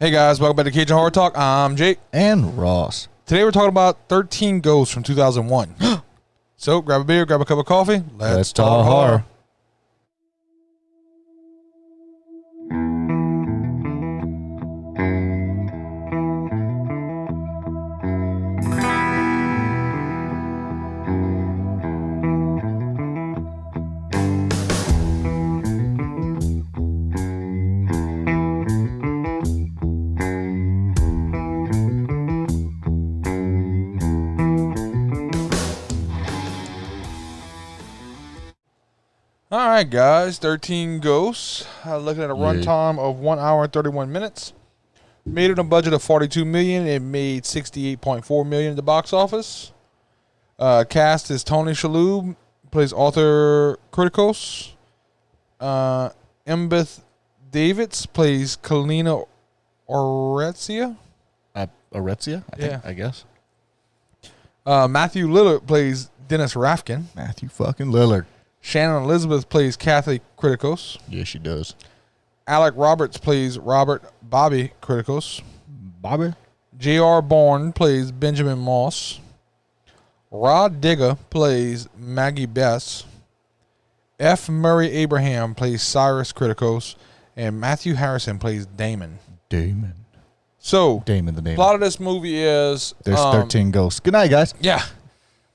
Hey guys, welcome back to Cajun Horror Talk. I'm Jake. And Ross. Today we're talking about 13 Ghosts from 2001. So grab a beer, grab a cup of coffee. Let's talk horror. All right, guys, 13 Ghosts. Looking at a runtime of 1 hour and 31 minutes. Made it a budget of $42 million. It made $68.4 million at the box office. Cast is Tony Shalhoub, plays Arthur Kritikos. Embeth Davids plays Kalina Oretzia. Oretzia, I guess. Matthew Lillard plays Dennis Rafkin. Matthew fucking Lillard. Shannon Elizabeth plays Kathy Kritikos. Yes, she does. Alec Roberts plays Robert Bobby Kritikos. Bobby? J.R. Bourne plays Benjamin Moss. Rod Digger plays Maggie Bess. F. Murray Abraham plays Cyrus Kritikos. And Matthew Harrison plays Damon. So, Damon the Damon. plot of this movie is... There's 13 ghosts. Good night, guys. Yeah.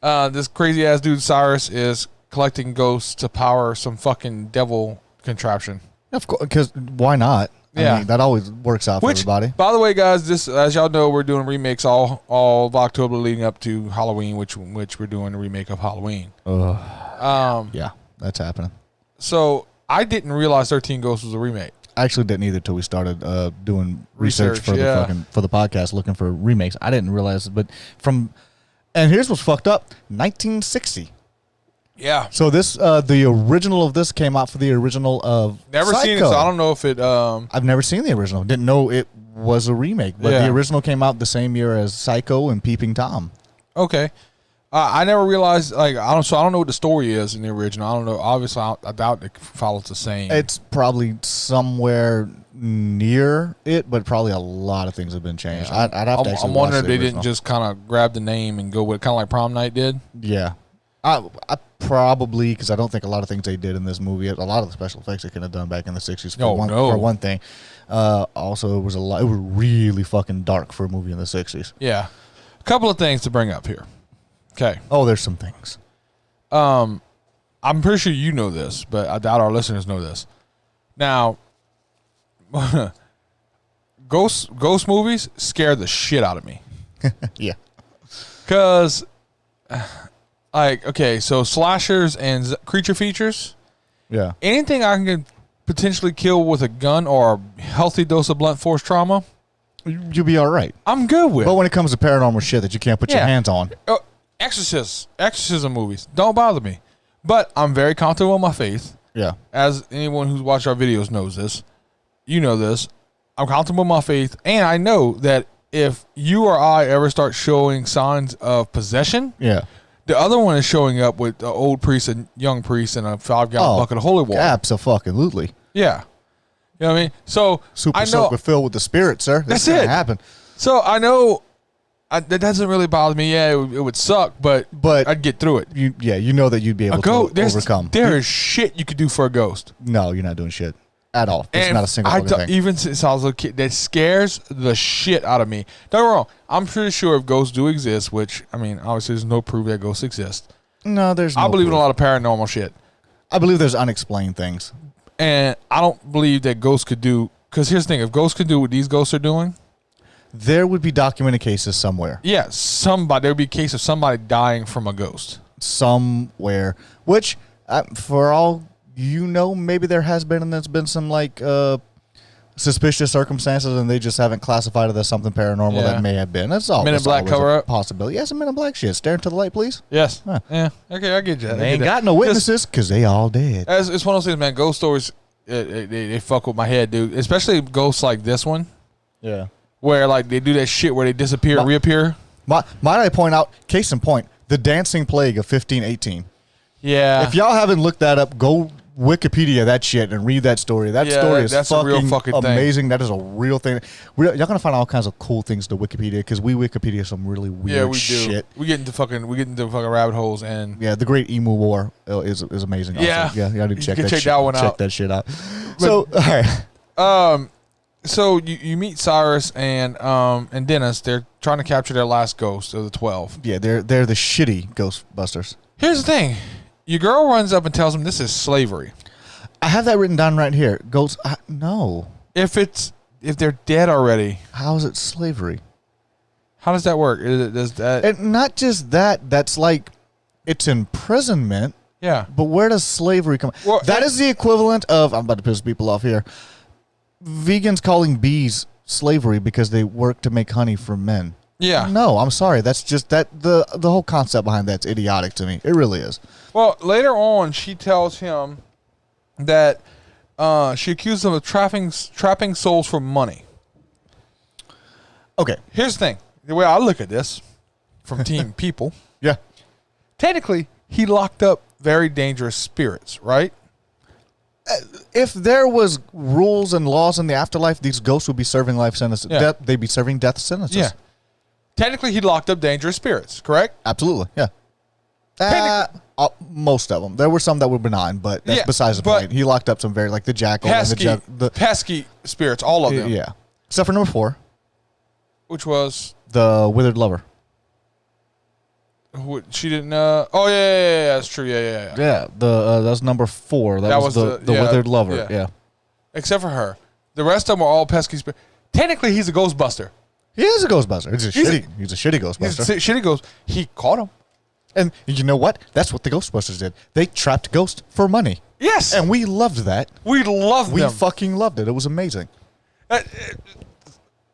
This crazy-ass dude, Cyrus, is collecting ghosts to power some fucking devil contraption. Of course, because why not? Yeah. I mean, that always works out for everybody. By the way, guys, this, as y'all know, we're doing remakes all of October leading up to Halloween, which we're doing a remake of Halloween. Yeah, that's happening. So I didn't realize 13 Ghosts was a remake. I actually didn't either until we started doing research for the podcast, looking for remakes. I didn't realize it, but and here's what's fucked up: 1960. Yeah. So this, the original of this came out for the original of Never Psycho. seen it, so I don't know if it... I've never seen the original. Didn't know it was a remake, but the original came out the same year as Psycho and Peeping Tom. Okay. I never realized, I don't know what the story is in the original. I don't know. Obviously, I doubt it follows the same. It's probably somewhere near it, but probably a lot of things have been changed. Yeah. I'd have to actually I'm wondering if watch they the didn't original. just kind of grab the name and go with it, kind of like Prom Night did. Yeah. I probably, because I don't think a lot of things they did in this movie, a lot of the special effects they could have done back in the 60s for one thing. Also, it was really fucking dark for a movie in the 60s. Yeah. A couple of things to bring up here. Okay. Oh, there's some things. I'm pretty sure you know this, but I doubt our listeners know this. Now, ghost movies scare the shit out of me. Yeah. Because, so slashers and creature features, Yeah. anything I can potentially kill with a gun or a healthy dose of blunt force trauma, You'll be all right. I'm good with. But when it comes to paranormal shit that you can't put your hands on. Exorcism movies don't bother me, but I'm very comfortable in my faith. Yeah. As anyone who's watched our videos knows this, you know this. I'm comfortable in my faith, and I know that if you or I ever start showing signs of possession, Yeah. the other one is showing up with an old priest and young priest and a 5-gallon bucket of holy water. Absolutely. Yeah. You know what I mean? So Super I know, soaker filled with the spirit, sir. That's gonna it. Happen. So I know that doesn't really bother me. Yeah, it would suck, but I'd get through it. You know that you'd be able to overcome. There is shit you could do for a ghost. No, you're not doing shit at all. There's not a single fucking thing. Even since I was a kid, that scares the shit out of me. Don't get me wrong. I'm pretty sure if ghosts do exist, which, I mean, obviously there's no proof that ghosts exist. No, there's no I believe proof. in a lot of paranormal shit. I believe there's unexplained things. And I don't believe that ghosts could do, because here's the thing, if ghosts could do what these ghosts are doing, there would be documented cases somewhere. Yeah, there would be a case of somebody dying from a ghost. Somewhere. Which, for all you know, maybe there has been, and there's been some, suspicious circumstances, and they just haven't classified it as something paranormal that may have been. That's all. Men in Black cover-up? Possibility. Yes, Men in Black shit. Stare into the light, please. Yes. Huh. Yeah. Okay, I get you. They ain't got no witnesses because they all dead. It's one of those things, man. Ghost stories, they fuck with my head, dude. Especially ghosts like this one. Yeah. Where, they do that shit where they disappear and reappear. Might I point out, case in point, The Dancing Plague of 1518. Yeah. If y'all haven't looked that up, go Wikipedia that shit and read that story. That story is that's a real fucking amazing. thing. That is a real thing. Y'all gonna find all kinds of cool things to Wikipedia because we Wikipedia some really weird shit. We get into fucking rabbit holes and the Great Emu War is amazing. Yeah, also. Yeah. I need to check that one out. Check that shit out. So all right. So you meet Cyrus and Dennis. They're trying to capture their last ghost of the 12. Yeah, they're the shitty Ghostbusters. Here's the thing. Your girl runs up and tells them this is slavery. I have that written down right here. Ghosts, no. If they're dead already. How is it slavery? How does that work? And not just that. That's like, it's imprisonment. Yeah. But where does slavery come? Well, that is the equivalent of, I'm about to piss people off here, vegans calling bees slavery because they work to make honey for men. Yeah. No, I'm sorry. That's just the whole concept behind that's idiotic to me. It really is. Well, later on, she tells him that she accuses him of trapping souls for money. Okay. Here's the thing. The way I look at this from Team People. Yeah. Technically, he locked up very dangerous spirits, right? If there was rules and laws in the afterlife, these ghosts would be serving life sentences. Yeah. They'd be serving death sentences. Yeah. Technically, he locked up dangerous spirits, correct? Absolutely, yeah. Most of them. There were some that were benign, but that's besides the point. He locked up some very, like the jackal and the pesky spirits, all of them. Yeah. Except for number 4. Which was? The Withered Lover. She didn't. Yeah, that's true. Yeah. Yeah, that's number 4. That was the Withered Lover. Yeah. Except for her, the rest of them are all pesky spirits. Technically, he's a Ghostbuster. He is a Ghostbuster. He's a shitty Ghostbuster. He's a shitty ghost. He caught him. And you know what? That's what the Ghostbusters did. They trapped ghosts for money. Yes. And we loved that. We loved them. We fucking loved it. It was amazing.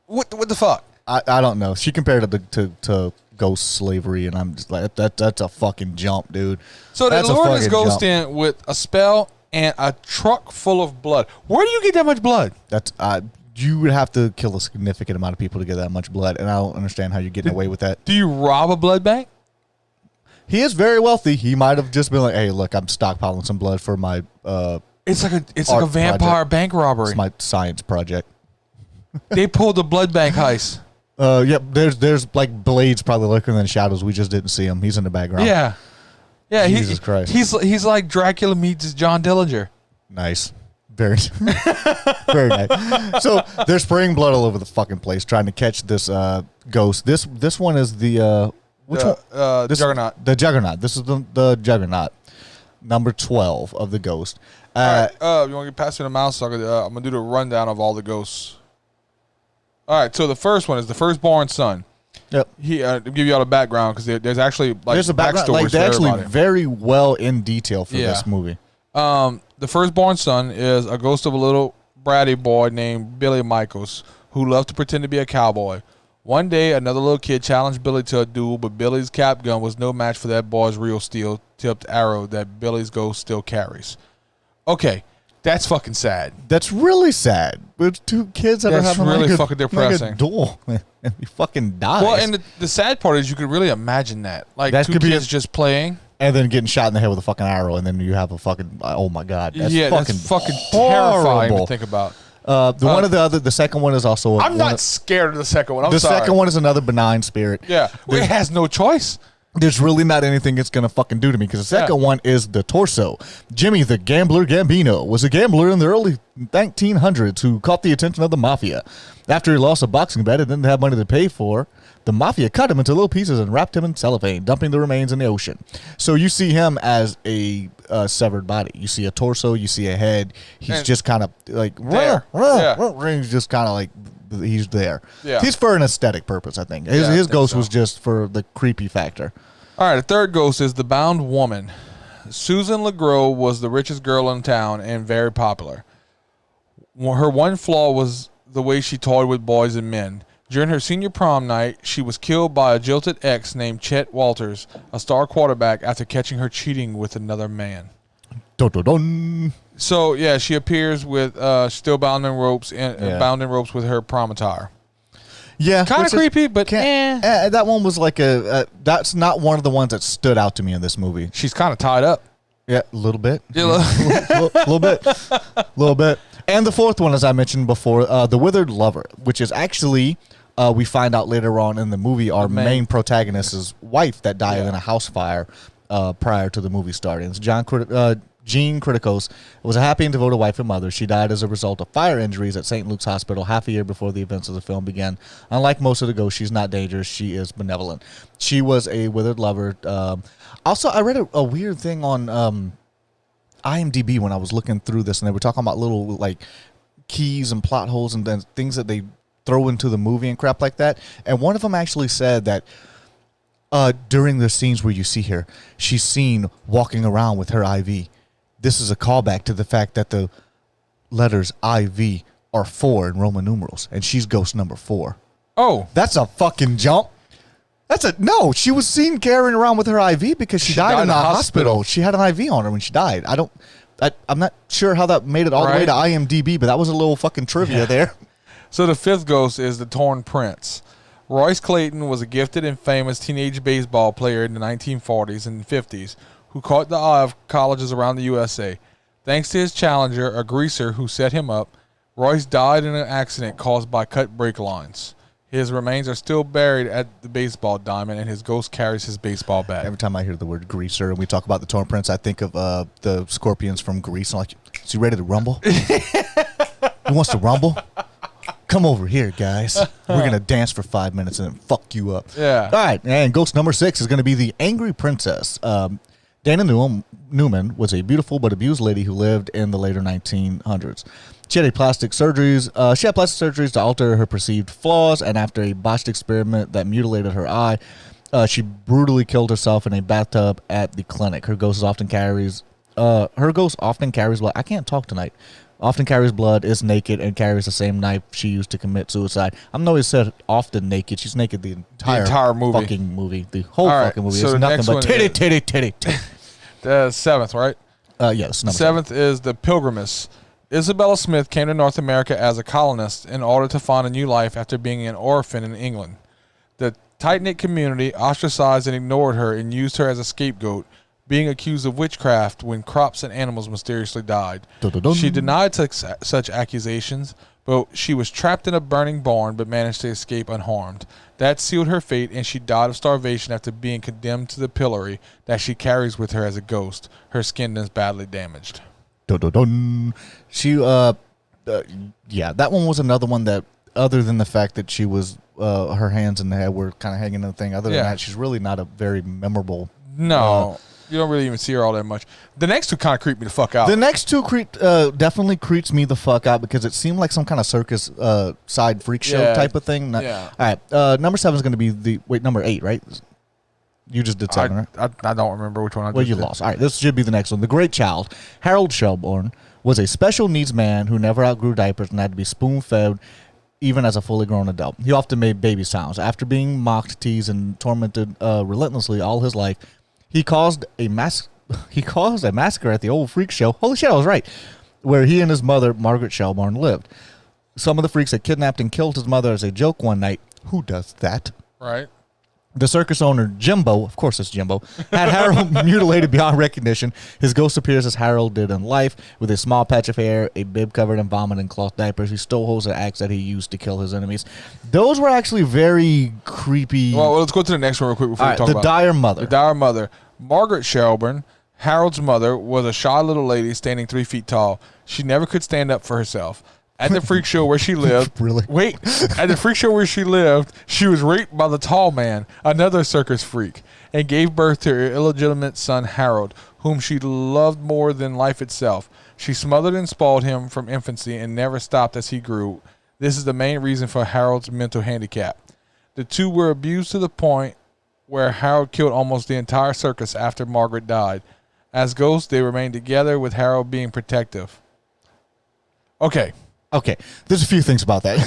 What the fuck? I don't know. She compared it to ghost slavery, and I'm just like, that's a fucking jump, dude. So they lured this ghost in with a spell and a truck full of blood. Where do you get that much blood? That's you would have to kill a significant amount of people to get that much blood, and I don't understand how you're getting away with that. Do you rob a blood bank? He is very wealthy. He might have just been like, "Hey, look, I'm stockpiling some blood for my." It's like a vampire project. Bank robbery. It's my science project. They pulled the blood bank heist. There's like blades probably lurking in the shadows. We just didn't see him. He's in the background. Yeah. Jesus Christ. He's like Dracula meets John Dillinger. Nice. Very, very nice. So they're spraying blood all over the fucking place, trying to catch this ghost. This one is the which one? Juggernaut. The Juggernaut. This is the Juggernaut, number 12 of the ghost. All right, you want to get past the mouse? So I'm gonna do the rundown of all the ghosts. All right, so the first one is the Firstborn Son. Yep. To give you all the background, because there's actually there's a background, like they're actually very well in detail for this movie. The Firstborn Son is a ghost of a little bratty boy named Billy Michaels who loved to pretend to be a cowboy. One day, another little kid challenged Billy to a duel, but Billy's cap gun was no match for that boy's real steel-tipped arrow that Billy's ghost still carries. Okay, that's fucking sad. That's really sad. With 2 kids that are having really fucking depressing. Like a duel, and you fucking die. Well, and the sad part is you could really imagine that, like that 2 kids just playing. And then getting shot in the head with a fucking arrow, and then you have a fucking, oh my god, that's fucking terrifying to think about. The second one is also. I'm not scared of the second one. The second one is another benign spirit. Yeah, it has no choice. There's really not anything it's gonna fucking do to me because the second one is the torso. Jimmy the Gambler Gambino was a gambler in the early 1900s who caught the attention of the mafia. After he lost a boxing bet and didn't have money to pay for, the mafia cut him into little pieces and wrapped him in cellophane, dumping the remains in the ocean. So you see him as a severed body. You see a torso. You see a head. He's just kind of like there. He's just kind of like he's there. Yeah. He's for an aesthetic purpose, I think. His ghost was just for the creepy factor. All right, the third ghost is the Bound Woman. Susan LeGros was the richest girl in town and very popular. Her one flaw was the way she toyed with boys and men. During her senior prom night, she was killed by a jilted ex named Chet Walters, a star quarterback, after catching her cheating with another man. Dun, dun, dun. So, yeah, she appears with still bound in ropes with her prom attire. Yeah. Kind of creepy, but that one was like that's not one of the ones that stood out to me in this movie. She's kind of tied up. Yeah, a little bit. Yeah, little bit. Little bit. And the fourth one, as I mentioned before, The Withered Lover, which is actually, we find out later on in the movie, our main protagonist's wife that died in a house fire prior to the movie starting. It's Jean Criticos was a happy and devoted wife and mother. She died as a result of fire injuries at St. Luke's Hospital half a year before the events of the film began. Unlike most of the ghosts, she's not dangerous. She is benevolent. She was a withered lover. Also, I read a weird thing on IMDb when I was looking through this, and they were talking about little like keys and plot holes and then things that they throw into the movie and crap like that. And one of them actually said that during the scenes where you see her, she's seen walking around with her IV. This is a callback to the fact that the letters IV are 4 in Roman numerals, and she's ghost number 4. Oh. That's a fucking jump. No, she was seen carrying around with her IV because she died in the hospital. She had an IV on her when she died. I'm not sure how that made it all the way to IMDb, but that was a little fucking trivia there. So the fifth ghost is the Torn Prince. Royce Clayton was a gifted and famous teenage baseball player in the 1940s and 50s who caught the eye of colleges around the USA. Thanks to his challenger, a greaser who set him up, Royce died in an accident caused by cut brake lines. His remains are still buried at the baseball diamond, and his ghost carries his baseball bat. Every time I hear the word greaser and we talk about the Torn Prince, I think of the Scorpions from Grease. I'm like, is he ready to rumble? He wants to rumble? Come over here, guys. We're going to dance for 5 minutes and then fuck you up. Yeah. All right, and ghost number 6 is going to be the Angry Princess. Dana Newman was a beautiful but abused lady who lived in the later 1900s. She had plastic surgeries to alter her perceived flaws, and after a botched experiment that mutilated her eye, she brutally killed herself in a bathtub at the clinic. Her ghost often carries blood. I can't talk tonight. Often carries blood, is naked, and carries the same knife she used to commit suicide. I'm always said often naked. She's naked the entire movie. Fucking movie. The whole fucking movie. So it's nothing but titty. The seventh, right? Yes. Seventh is the Pilgrimess. Isabella Smith came to North America as a colonist in order to find a new life after being an orphan in England. The tight-knit community ostracized and ignored her and used her as a scapegoat, being accused of witchcraft when crops and animals mysteriously died. Dun-dun-dun. She denied such accusations, but she was trapped in a burning barn but managed to escape unharmed. That sealed her fate, and she died of starvation after being condemned to the pillory that she carries with her as a ghost. Her skin is badly damaged. Dun-dun-dun. She, that one was another one that, other than the fact that she was, her hands and the head were kind of hanging in the thing, other than that, she's really not a very memorable. No. You don't really even see her all that much. The next two kind of creep me the fuck out. The next two definitely creeps me the fuck out because it seemed like some kind of circus side freak show type of thing. All right. Number 7 is going to be number 8, right? You just did 7, right? I don't remember which one I did. Well, you lost. All right. This should be the next one. The Great Child. Harold Shelbourne was a special needs man who never outgrew diapers and had to be spoon-fed even as a fully grown adult. He often made baby sounds. After being mocked, teased, and tormented relentlessly all his life, He caused a massacre at the old freak show. Holy shit, I was right. Where he and his mother, Margaret Shelbourne, lived. Some of the freaks had kidnapped and killed his mother as a joke one night. Who does that? Right. The circus owner, Jimbo, of course it's Jimbo, had Harold mutilated beyond recognition. His ghost appears as Harold did in life, with a small patch of hair, a bib covered in vomit, and cloth diapers. He still holds an axe that he used to kill his enemies. Those were actually very creepy. Well, let's go to the next one real quick before we talk about The Dire Mother. The Dire Mother. Margaret Shelbourne, Harold's mother, was a shy little lady standing 3 feet tall. She never could stand up for herself. At the freak show where she lived, at the freak show where she lived, she was raped by the tall man, another circus freak, and gave birth to her illegitimate son Harold, whom she loved more than life itself. She smothered and spoiled him from infancy and never stopped as he grew. This is the main reason for Harold's mental handicap. The two were abused to the point where Harold killed almost the entire circus after Margaret died. As ghosts, they remained together, with Harold being protective. Okay, there's a few things about that.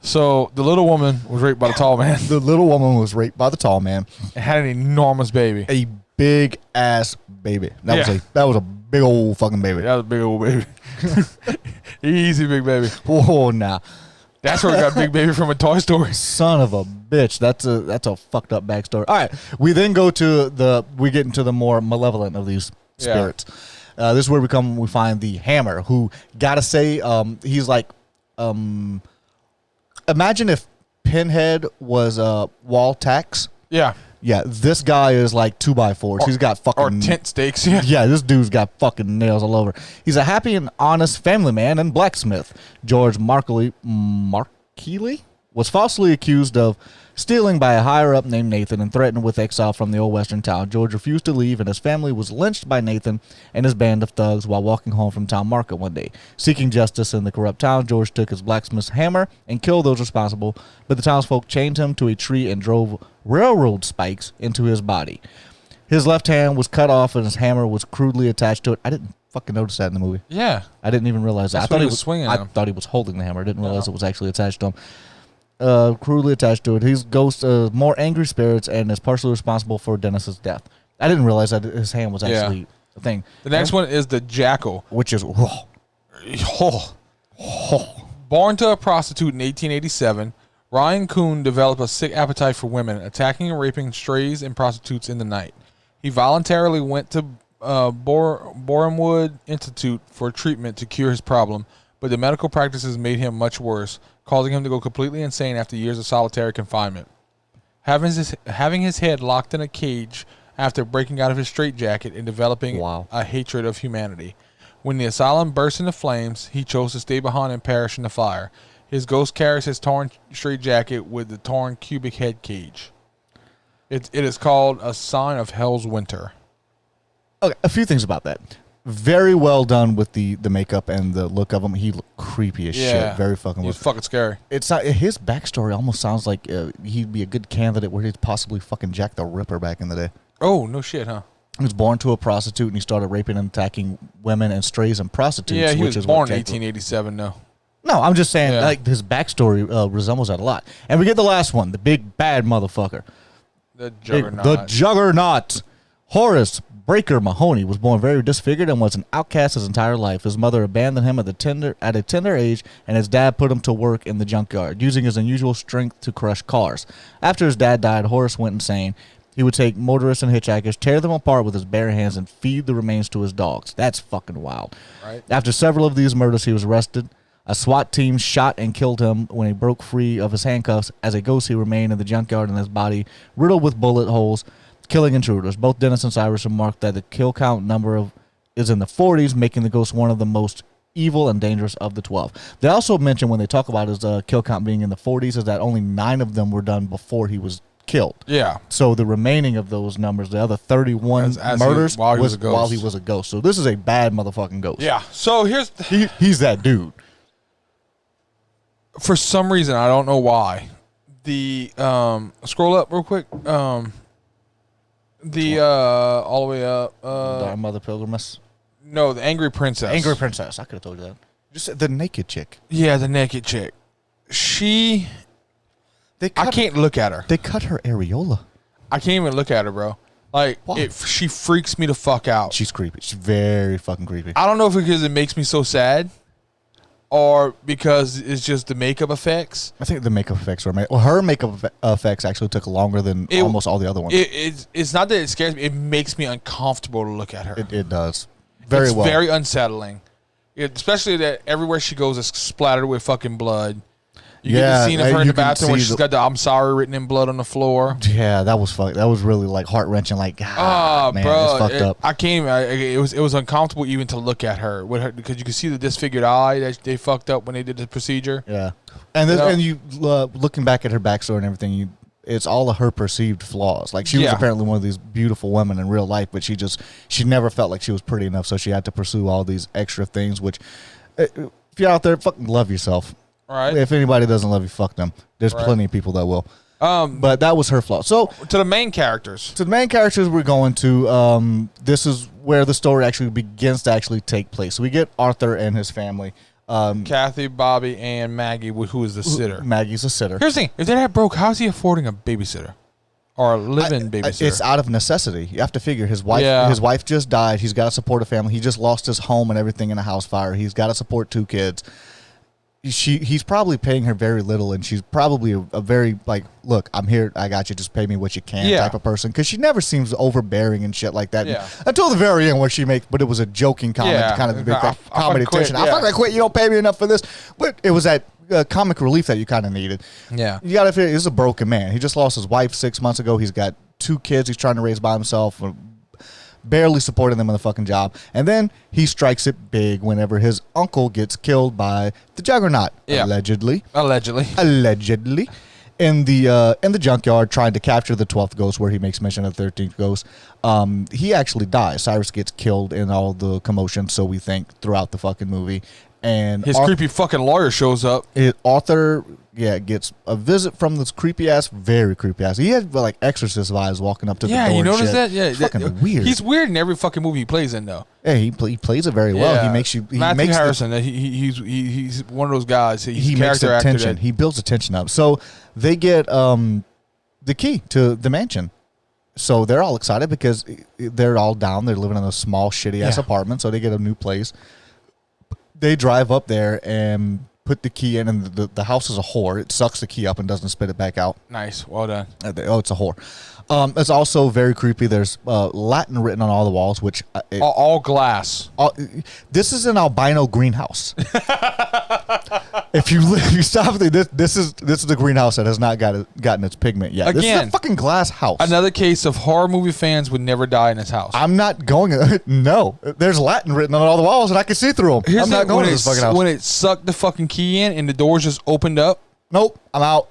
So the little woman was raped by the tall man. The little woman was raped by the tall man. And had an enormous baby. A big ass baby. That was a big old fucking baby. That was a big old baby. Easy big baby. Whoa, nah. That's where we got Big Baby from a Toy Story. Son of a bitch. That's a fucked up backstory. All right. We then go to we get into the more malevolent of these spirits. This is where we find the Hammer, who, gotta say, he's like, imagine if Pinhead was wall tax. Yeah. Yeah, this guy is like 2x4s. He's got fucking... Or tent stakes, yeah. Yeah, this dude's got fucking nails all over. He's a happy and honest family man and blacksmith. George Markley was falsely accused of stealing by a higher-up named Nathan and threatened with exile from the old western town. George refused to leave, and his family was lynched by Nathan and his band of thugs while walking home from town market one day. Seeking justice in the corrupt town, George took his blacksmith's hammer and killed those responsible, but the townsfolk chained him to a tree and drove railroad spikes into his body. His left hand was cut off, and his hammer was crudely attached to it. I didn't fucking notice that in the movie. Yeah. I didn't even realize that. I thought he was swinging at him. I thought he was holding the hammer. I didn't realize it was actually attached to him. Crudely attached to it. He's ghost more angry spirits and is partially responsible for Dennis's death. I didn't realize that his hand was actually a thing. The next one is the Jackal, which is born to a prostitute in 1887. Ryan Kuhn developed a sick appetite for women, attacking and raping strays and prostitutes in the night. He voluntarily went to Borehamwood Institute for treatment to cure his problem, but the medical practices made him much worse, causing him to go completely insane after years of solitary confinement. Having his head locked in a cage after breaking out of his straitjacket and developing a hatred of humanity. When the asylum burst into flames, he chose to stay behind and perish in the fire. His ghost carries his torn straitjacket with the torn cubic head cage. It is called a sign of Hell's Winter. Okay, a few things about that. Very well done with the makeup and the look of him. He looked creepy as shit. Very fucking. He's fucking scary. It's not, his backstory almost sounds like he'd be a good candidate where he'd possibly fucking Jack the Ripper back in the day. Oh, no shit, huh? He was born to a prostitute and he started raping and attacking women and strays and prostitutes. Yeah, he was born in 1887, though. No, I'm just saying, like, his backstory resembles that a lot. And we get the last one, the big bad motherfucker. The Juggernaut. The Juggernaut. Horace Breaker Mahoney was born very disfigured and was an outcast his entire life. His mother abandoned him at a tender age, and his dad put him to work in the junkyard, using his unusual strength to crush cars. After his dad died, Horace went insane. He would take motorists and hitchhikers, tear them apart with his bare hands, and feed the remains to his dogs. That's fucking wild. Right. After several of these murders, he was arrested. A SWAT team shot and killed him when he broke free of his handcuffs. As a ghost, he remained in the junkyard, and his body riddled with bullet holes, killing intruders. Both Dennis and Cyrus remarked that the kill count number is in the 40s, making the ghost one of the most evil and dangerous of the 12. They also mentioned when they talk about his kill count being in the 40s is that only 9 of them were done before he was killed. Yeah. So the remaining of those numbers, the other 31 murders, while he was a ghost. So this is a bad motherfucking ghost. Yeah. So here's... He's that dude. For some reason, I don't know why. The... scroll up real quick. All the way up. Dark Mother Pilgrimess. No, the Angry Princess. Angry Princess. I could have told you that. Just the naked chick. Yeah, the naked chick. She... I can't look at her. They cut her areola. I can't even look at her, bro. Like, she freaks me the fuck out. She's creepy. She's very fucking creepy. I don't know if it's because it makes me so sad or because it's just the makeup effects. I think the makeup effects were made. Well, her makeup effects actually took longer than almost all the other ones. It's not that it scares me. It makes me uncomfortable to look at her. It does. It's very unsettling. Especially that everywhere she goes is splattered with fucking blood. You get the scene of her in the bathroom where she's got the "I'm sorry" written in blood on the floor. Yeah, that was fucked. That was really like heart wrenching. Like, man, bro, it's fucked up. I can't even. It was uncomfortable even to look at her with her because you could see the disfigured eye that they fucked up when they did the procedure. Yeah, and you looking back at her backstory and everything, it's all of her perceived flaws. Like she was apparently one of these beautiful women in real life, but she never felt like she was pretty enough, so she had to pursue all these extra things. Which, if you're out there, fucking love yourself. Right. If anybody doesn't love you, fuck them. There's plenty of people that will. But that was her flaw. So to the main characters. We're going to. This is where the story actually begins to actually take place. So we get Arthur and his family. Kathy, Bobby, and Maggie, who is the sitter. Maggie's a sitter. Here's the thing: if they're that broke, how is he affording a babysitter or a live-in babysitter? It's out of necessity. You have to figure his wife. Yeah. His wife just died. He's got to support a family. He just lost his home and everything in a house fire. He's got to support 2 kids. he's probably paying her very little, and she's probably a very like, look, I'm here, I got you, just pay me what you can type of person, because she never seems overbearing and shit like that until the very end where she makes, but it was a joking comment, kind of the big comedy tension. I fucking quit, you don't pay me enough for this, but it was that comic relief that you kind of needed. Yeah, you gotta figure, he's a broken man. He just lost his wife 6 months ago. He's got 2 kids he's trying to raise by himself, barely supporting them in the fucking job, and then he strikes it big whenever his uncle gets killed by the Juggernaut, allegedly in the junkyard trying to capture the 12th ghost, where he makes mention of the 13th ghost. He actually dies. Cyrus gets killed in all the commotion, so we think, throughout the fucking movie. And his creepy fucking lawyer shows up. Arthur gets a visit from this very creepy ass. He had like Exorcist vibes walking up to the door. Yeah, you notice that? Yeah, it's fucking weird. He's weird in every fucking movie he plays in, though. Yeah, he plays it very well. He makes you. Matthew Harrison. He's one of those guys. He makes the tension. He builds the tension up. So they get the key to the mansion. So they're all excited because they're all down. They're living in a small, shitty ass apartment. So they get a new place. They drive up there and put the key in, and the house is a whore. It sucks the key up and doesn't spit it back out. Nice. Well done. It's a whore. It's also very creepy. There's Latin written on all the walls, which... all glass. This is an albino greenhouse. If you stop, this is the greenhouse that has not gotten its pigment yet. Again, this is a fucking glass house. Another case of horror movie fans would never die in this house. I'm not going... No. There's Latin written on all the walls, and I can see through them. I'm not going to this fucking house. When it sucked the fucking key in and the doors just opened up... Nope. I'm out.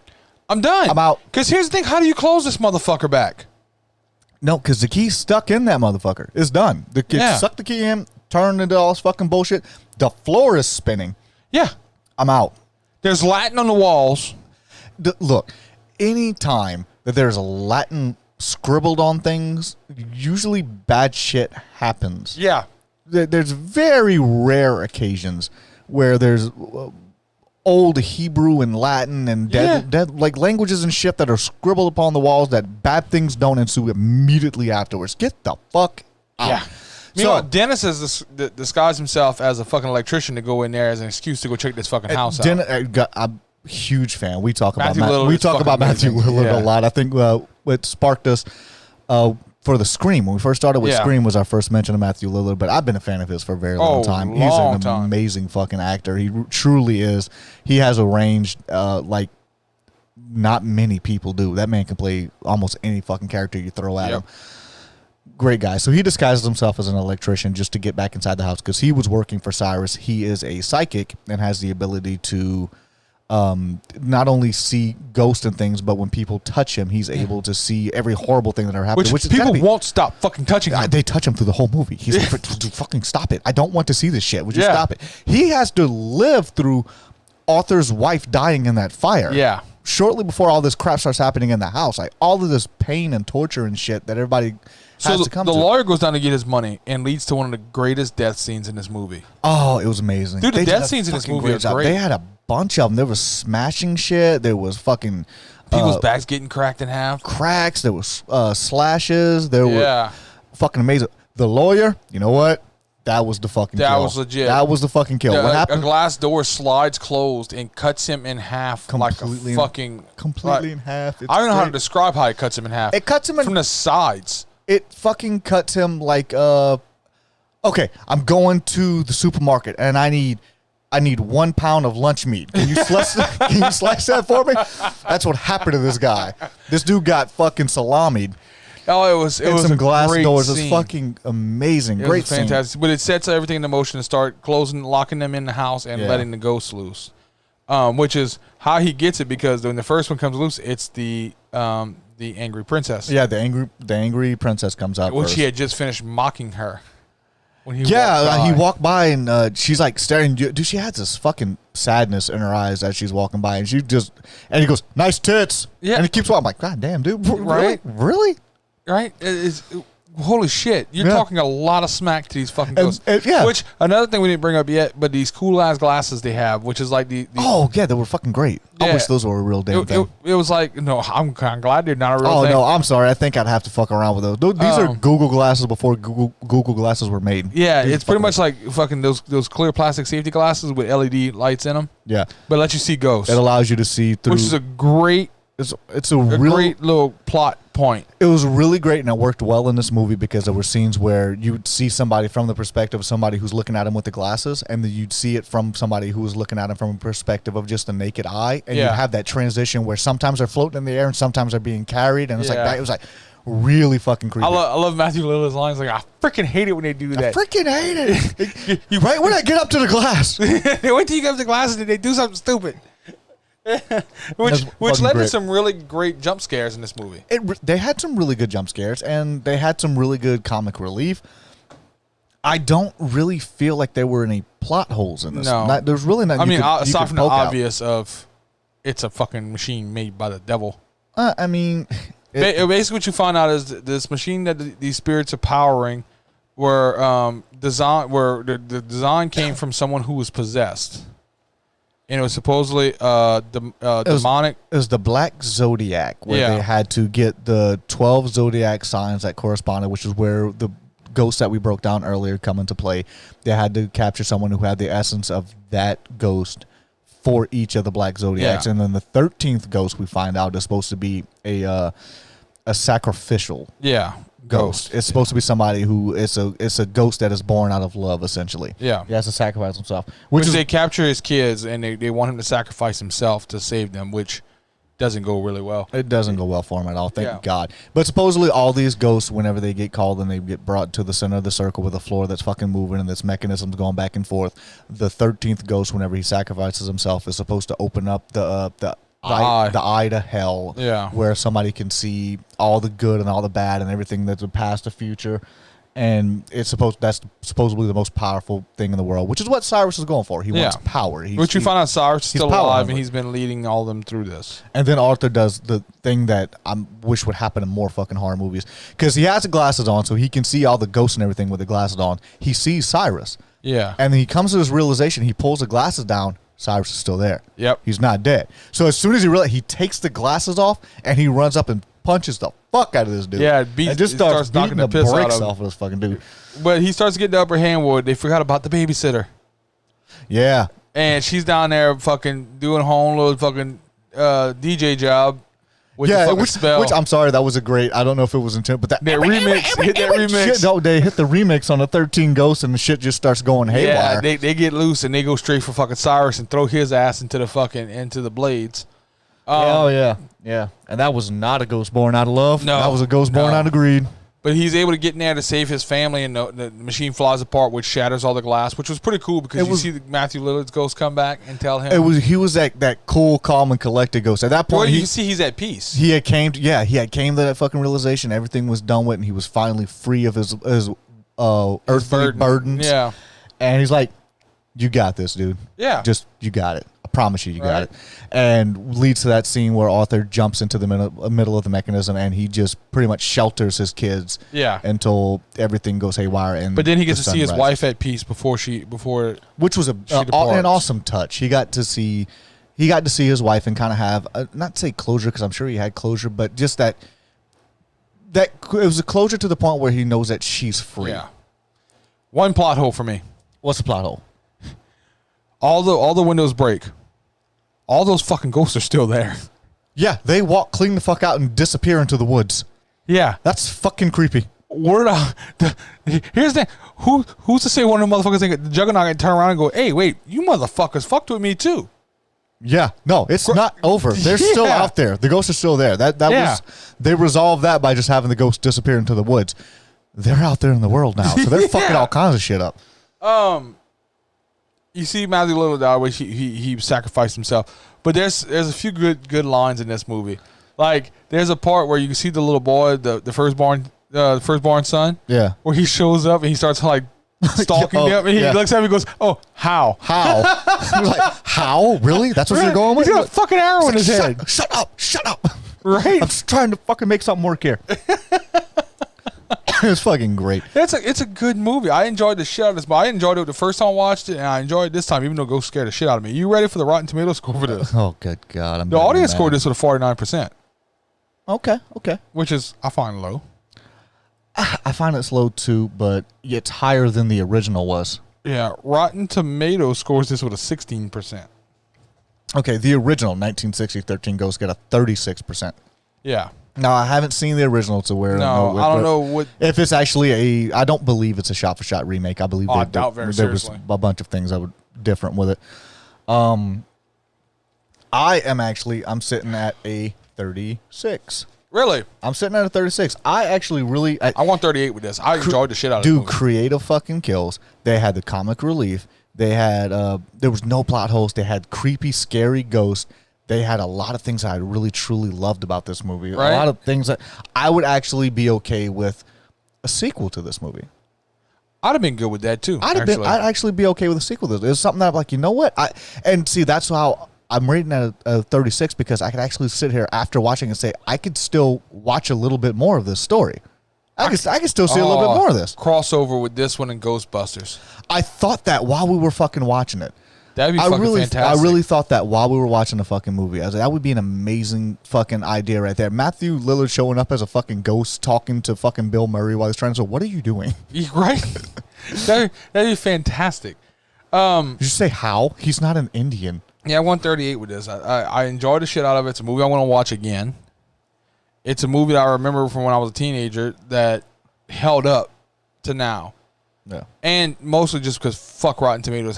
I'm done. I'm out. Because here's the thing. How do you close this motherfucker back? No, because the key's stuck in that motherfucker. It's done. The kid sucked the key in, turned into all this fucking bullshit. The floor is spinning. Yeah. I'm out. There's Latin on the walls. Look, any time that there's a Latin scribbled on things, usually bad shit happens. Yeah. There's very rare occasions where there's... old Hebrew and Latin and dead like languages and shit that are scribbled upon the walls that bad things don't ensue immediately afterwards. Get the fuck out. Yeah. So Dennis has disguised himself as a fucking electrician to go in there as an excuse to go check this fucking house out. I'm a huge fan. We talk about Matthew Lillard a lot. I think what sparked us for the Scream, when we first started with Scream, was our first mention of Matthew Lillard, but I've been a fan of his for a very long time. He's an amazing fucking actor. He truly is. He has a range like not many people do. That man can play almost any fucking character you throw at him. Great guy. So he disguises himself as an electrician just to get back inside the house because he was working for Cyrus. He is a psychic and has the ability to not only see ghosts and things, but when people touch him, he's able to see every horrible thing that are happening. Which people won't stop fucking touching him. They touch him through the whole movie. He's like, fucking stop it. I don't want to see this shit. Would you stop it? He has to live through Arthur's wife dying in that fire. Yeah. Shortly before all this crap starts happening in the house. Like all of this pain and torture and shit that everybody has to come to. The lawyer goes down to get his money and leads to one of the greatest death scenes in this movie. Oh, it was amazing. Dude, the death scenes in this movie are great. They had a bunch of them. There was smashing shit. There was fucking people's backs getting cracked in half. Cracks. There was slashes. There were fucking amazing. The lawyer, you know what? That was the fucking kill. That was legit. That was the fucking kill. What happened? A glass door slides closed and cuts him in half completely in half. I don't know how to describe how it cuts him in half. It cuts him from the sides. It fucking cuts him like okay, I'm going to the supermarket and I need 1 pound of lunch meat. Can you slice that for me? That's what happened to this guy. This dude got fucking salamied. Oh, it was some glass doors. Scene. It's fucking amazing. Great scene. Fantastic. But it sets everything into motion to start locking them in the house and letting the ghosts loose. Which is how he gets it, because when the first one comes loose, it's the angry princess. Yeah, the angry princess comes out which first. He had just finished mocking her. When he walked by and she's like staring. Dude, she has this fucking sadness in her eyes as she's walking by, and he goes, "Nice tits." Yeah, and he keeps walking. I'm like, God damn, dude, right? Really? Right? holy shit, you're talking a lot of smack to these fucking ghosts. Yeah. Which, another thing we didn't bring up yet, but these cool-ass glasses they have, which is like the oh, yeah, they were fucking great. I wish those were a real damn thing. It was like, no, I'm kind of glad they're not a real thing. Oh, no, I'm sorry. I think I'd have to fuck around with those. These are Google glasses before Google glasses were made. Yeah, it's pretty much like fucking those clear plastic safety glasses with LED lights in them. Yeah. But let you see ghosts. It allows you to see through. Which is a great... It's a great little plot point. It was really great, and it worked well in this movie because there were scenes where you would see somebody from the perspective of somebody who's looking at him with the glasses, and then you'd see it from somebody who was looking at him from a perspective of just a naked eye, and you'd have that transition where sometimes they're floating in the air and sometimes they're being carried, and it's like that. It was like really fucking creepy. I love Matthew Lillard's lines. Like, I freaking hate it when they do that. I freaking hate it. Right when I get up to the glass. They wait till you get up to the glasses and they do something stupid. which led to some really great jump scares in this movie. They had some really good jump scares, and they had some really good comic relief. I don't really feel like there were any plot holes in this. No. There's really nothing. I mean, aside from the obvious of it's a fucking machine made by the devil. I mean... basically what you find out is this machine that these spirits are powering the design came from someone who was possessed. And it was supposedly demonic. It was the Black Zodiac, where they had to get the 12 zodiac signs that corresponded, which is where the ghosts that we broke down earlier come into play. They had to capture someone who had the essence of that ghost for each of the Black Zodiacs. And then the 13th ghost we find out is supposed to be a sacrificial ghost. It's supposed to be somebody who it's a ghost that is born out of love, essentially. Yeah. He has to sacrifice himself. Which they capture his kids, and they want him to sacrifice himself to save them, which doesn't go really well. It doesn't go well for him at all, thank God. But supposedly all these ghosts, whenever they get called and they get brought to the center of the circle with a floor that's fucking moving and this mechanism's going back and forth, the 13th ghost, whenever he sacrifices himself, is supposed to open up the eye to hell, where somebody can see all the good and all the bad and everything that's the past, the future, and that's supposedly the most powerful thing in the world, which is what Cyrus is going for. He wants power. Which you find out Cyrus is still alive, and he's been leading all of them through this. And then Arthur does the thing that I wish would happen in more fucking horror movies, because he has the glasses on, so he can see all the ghosts and everything with the glasses on. He sees Cyrus, and then he comes to this realization. He pulls the glasses down. Cyrus is still there. Yep. He's not dead. So as soon as he realizes, he takes the glasses off and he runs up and punches the fuck out of this dude. Yeah, and just starts knocking the brakes off of this fucking dude. But he starts getting the upper hand where they forgot about the babysitter. Yeah. And she's down there fucking doing her own little fucking DJ job. With the fucking spell. Which I'm sorry, that was a great. I don't know if it was intent, but that remix, hit that remix. Shit, no, they hit the remix on the 13 Ghosts, and the shit just starts going haywire. Yeah, they get loose and they go straight for fucking Cyrus and throw his ass into the blades. Yeah, and that was not a ghost born out of love. No, that was a ghost born out of greed. But he's able to get in there to save his family, and the machine flies apart, which shatters all the glass, which was pretty cool because you see Matthew Lillard's ghost come back and tell him he was that cool, calm, and collected ghost. At that point, well, you can see he's at peace. He had came to that fucking realization. Everything was done with, and he was finally free of his earthly burdens. Yeah, and he's like, "You got this, dude. Yeah, just you got it. I promise you got it." And leads to that scene where Arthur jumps into the middle of the mechanism, and he just pretty much shelters his kids. Yeah. Until everything goes haywire. But then he gets to see his wife at peace before which was an awesome touch. He got to see his wife and kind of have not to say closure, because I'm sure he had closure, but just that it was a closure to the point where he knows that she's free. Yeah. One plot hole for me. What's the plot hole? All the windows break. All those fucking ghosts are still there. Yeah, they walk clean the fuck out and disappear into the woods. Yeah. That's fucking creepy. Here's the who's to say one of the motherfuckers think the Juggernaut can turn around and go, "Hey, wait, you motherfuckers fucked with me too." Yeah, no, it's not over. They're still out there. The ghosts are still there. That was they resolved that by just having the ghosts disappear into the woods. They're out there in the world now, so they're fucking all kinds of shit up. You see Matthew Lillard, which he sacrificed himself. But there's a few good lines in this movie. Like there's a part where you can see the little boy, the firstborn son. Yeah. Where he shows up and he starts like stalking them, and he looks at him and goes, "Oh, how? He's like, how? Really? That's what you're going with? He's got a fucking arrow in his head. Shut up. Right? I'm just trying to fucking make something work here. It's fucking great. It's a good movie. I enjoyed the shit out of this, but I enjoyed it the first time I watched it, and I enjoyed it this time, even though Ghost scared the shit out of me. You ready for the Rotten Tomatoes score for this? Oh, good God. The audience scored this with a 49%. Okay. Which is, I find, low. I find it's low, too, but it's higher than the original was. Yeah, Rotten Tomatoes scores this with a 16%. Okay, the original 1960 13 Ghosts got a 36%. Yeah. Now, I haven't seen the original to where... No, I don't know what... If it's actually I don't believe it's a shot-for-shot remake. I believe I doubt very there was seriously. a bunch of things that were different with it. I'm sitting at a 36. Really? I'm sitting at a 36. I actually really... I want 38 with this. I enjoyed the shit out of it. Dude, creative fucking kills. They had the comic relief. They had... there was no plot holes. They had creepy, scary ghosts. They had a lot of things I really, truly loved about this movie. Right? A lot of things that I would actually be okay with a sequel to this movie. I'd have been good with that, too. I'd actually be okay with a sequel to this. It's something that I'm like, you know what? That's how... I'm rating at a 36 because I could actually sit here after watching and say I could still watch a little bit more of this story. I could still see a little bit more of this. Crossover with this one and Ghostbusters. I thought that while we were fucking watching it. That'd be fantastic. I really thought that while we were watching the fucking movie. I was like, that would be an amazing fucking idea right there. Matthew Lillard showing up as a fucking ghost talking to fucking Bill Murray while he's trying to say, what are you doing? Right? That'd be fantastic. Did you say how? He's not an Indian. Yeah, I won 38 with this. I enjoyed the shit out of it. It's a movie I want to watch again. It's a movie that I remember from when I was a teenager that held up to now. Yeah. And mostly just because fuck Rotten Tomatoes.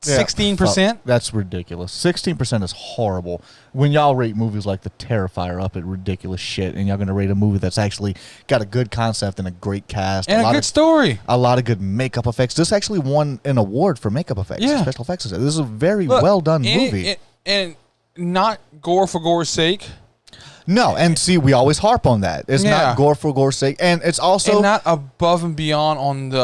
16%? That's ridiculous. 16% is horrible. When y'all rate movies like The Terrifier up at ridiculous shit, and y'all going to rate a movie that's actually got a good concept and a great cast. And a good story. A lot of good makeup effects. This actually won an award for makeup effects. Yeah. Special effects. This is a very well done movie. And not gore for gore's sake. No, and see, we always harp on that. It's not gore for gore's sake. And it's also... And not above and beyond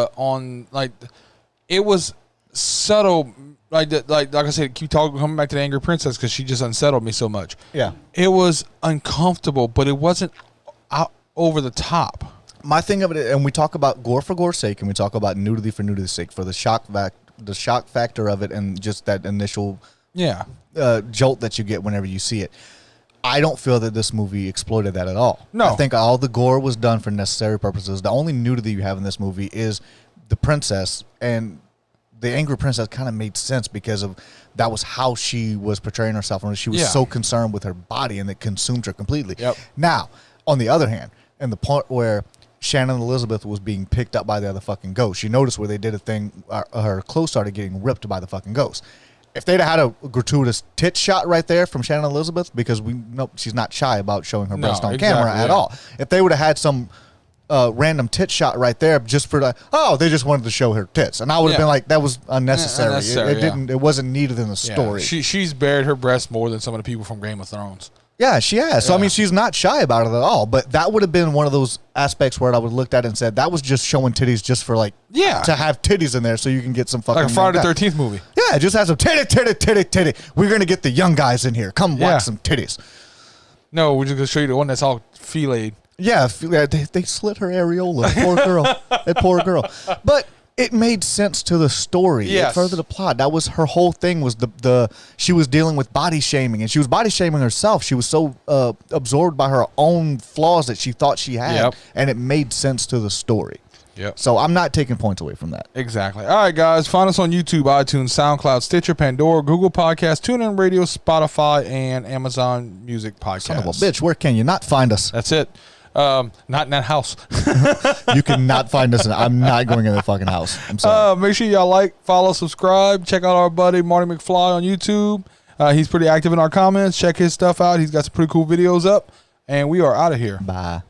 it was subtle... Like I said, coming back to the Angry Princess because she just unsettled me so much. Yeah, it was uncomfortable, but it wasn't out over the top. My thing of it, and we talk about gore for gore's sake, and we talk about nudity for nudity's sake, for the shock factor of it, and just that initial jolt that you get whenever you see it. I don't feel that this movie exploited that at all. No, I think all the gore was done for necessary purposes. The only nudity you have in this movie is the princess, and the Angry Princess kind of made sense because of that was how she was portraying herself, and she was so concerned with her body, and it consumed her completely. Yep. Now, on the other hand, in the point where Shannon Elizabeth was being picked up by the other fucking ghost, you notice where they did a thing, her clothes started getting ripped by the fucking ghost. If they'd had a gratuitous tit shot right there from Shannon Elizabeth, because we know she's not shy about showing her breast on camera at all. If they would have had some random tit shot right there just for they just wanted to show her tits, and I would have been like, that was unnecessary. It wasn't needed in the story. She's bared her breast more than some of the people from Game of Thrones. Yeah, she has. So I mean, she's not shy about it at all. But that would have been one of those aspects where I would have looked at it and said that was just showing titties just for to have titties in there so you can get some fucking like a Friday the 13th movie. Yeah, just have some titty. We're gonna get the young guys in here. Come watch some titties. No, we're just gonna show you the one that's all filleted. Yeah, they slit her areola. Poor girl. That poor girl. But it made sense to the story. Yes. It furthered the plot. That was her whole thing, was she was dealing with body shaming, and she was body shaming herself. She was so absorbed by her own flaws that she thought she had, and it made sense to the story. Yep. So I'm not taking points away from that. Exactly. All right, guys. Find us on YouTube, iTunes, SoundCloud, Stitcher, Pandora, Google Podcasts, TuneIn Radio, Spotify, and Amazon Music Podcasts. Son of a bitch, where can you not find us? That's it. Not in that house. You cannot find us. I'm not going in the fucking house. I'm sorry. Make sure y'all follow, subscribe. Check out our buddy Marty McFly on YouTube. He's pretty active in our comments. Check his stuff out. He's got some pretty cool videos up. And we are out of here. Bye.